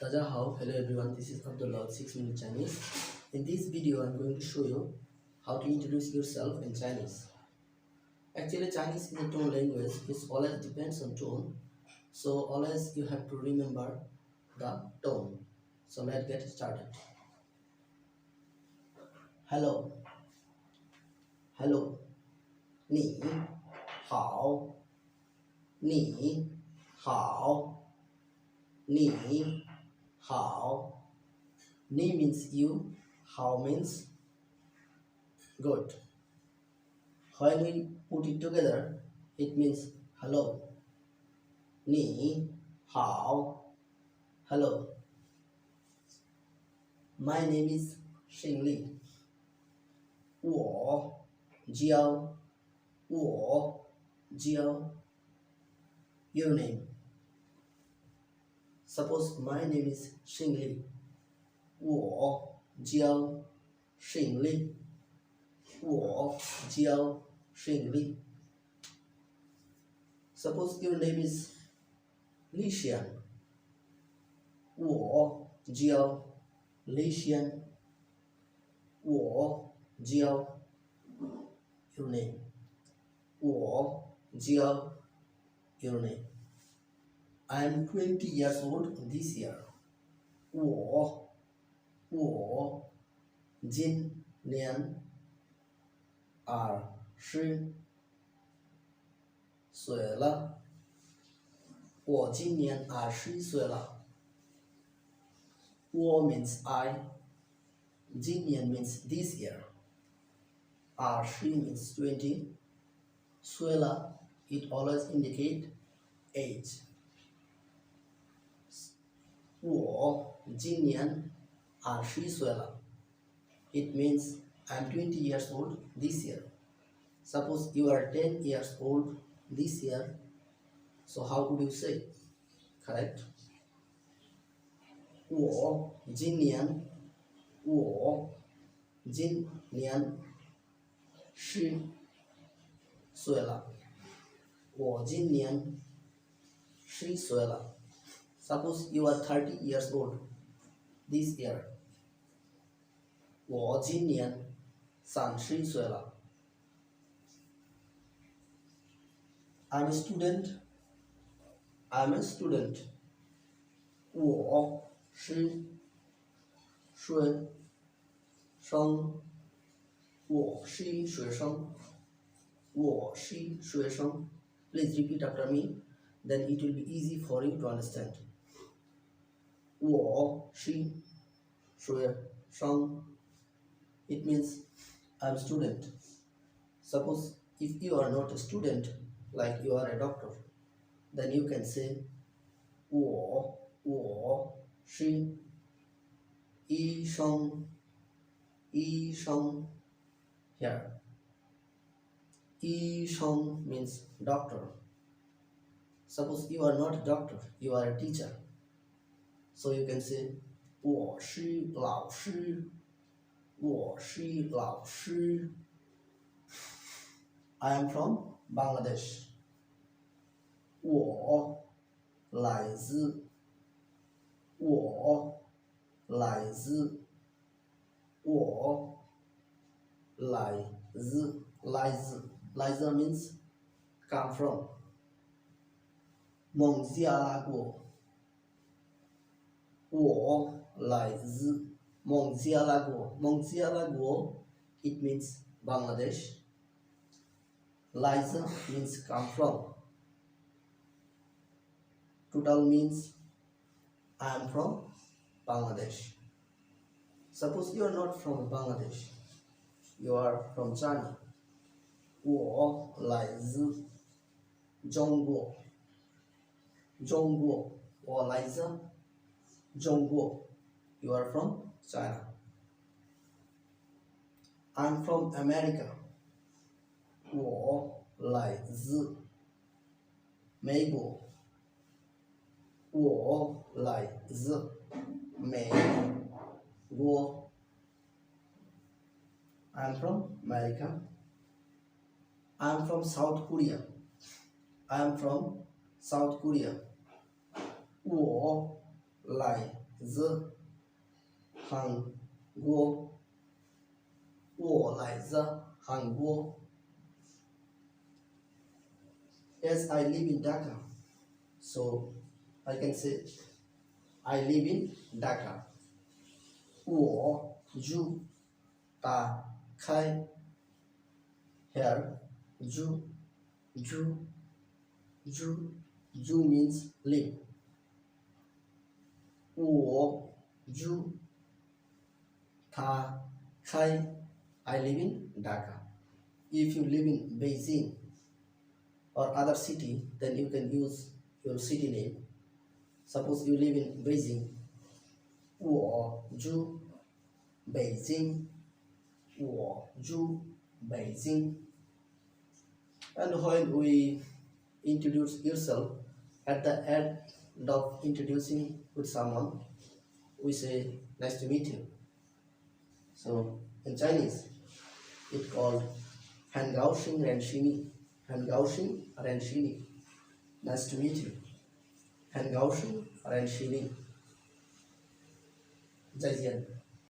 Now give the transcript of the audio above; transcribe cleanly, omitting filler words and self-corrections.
Hello everyone, this is Abdullah, 6 Minute Chinese. In this video, I'm going to show you how to introduce yourself in Chinese. Actually, Chinese is a tone language, it always depends on tone. So always you have to remember the tone. So let's get started. Hello, hello, 你好，你好，你好。Ni means you, how means good. When we put it together, it means hello. Ni hao, hello. My name is Xing Li. 我教 your name. Suppose my name is Xing Li. 我叫Xing Li. 我叫Xing Li. Suppose your name is Li Xian. 我叫Li Xian. 我叫 your name. 我叫 your name. I am 20 years old this year. 我今年20岁了。我今年21岁了。我 means I. 今年 means this year. 20 means 20. 岁了 it always indicate age. 我今年21岁了。It means I'm 20 years old this year. Suppose you are 10 years old this year. So how would you say? Correct? 我今年10岁了。我今年11岁了。Suppose you are 30 years old this year. 我今年31岁了。I'm a student. 我是学生。Please repeat after me. Then it will be easy for you to understand. 我是学生。It means I'm a student. Suppose if you are not a student, like you are a doctor, then you can say 我是医生。Here 医生 means doctor. Suppose you are not a doctor, you are a teacher, so you can say 我是老师。I am from Bangladesh. 我来自 means come from 孟加拉国。我来自孟加拉国 it means Bangladesh. 来自 means come from. Total means I am from Bangladesh. Suppose you are not from Bangladesh, you are from China. 我来自中国。我来自中国。You are from China. I'm from America. 我来自美国。我来自美国。I'm from America. I'm from South Korea. I'm from South Korea. 我来 Z 韩国，我来自韩国。As I live in Dhaka, so I can say I live in Dhaka. 我住打开 here. 住 means live. 我住打开 I live in Dhaka. If you live in Beijing or other city, then you can use your city name. Suppose you live in Beijing. 我住北京，我住北京。And when we introduce yourself, at the end of introducing with someone, we say nice to meet you. So in Chinese, it called Han Gao Xing Ren Xini. Han Gao Xing Ren Xini. Nice to meet you. Han Gao Xing Ren Xini. 再见。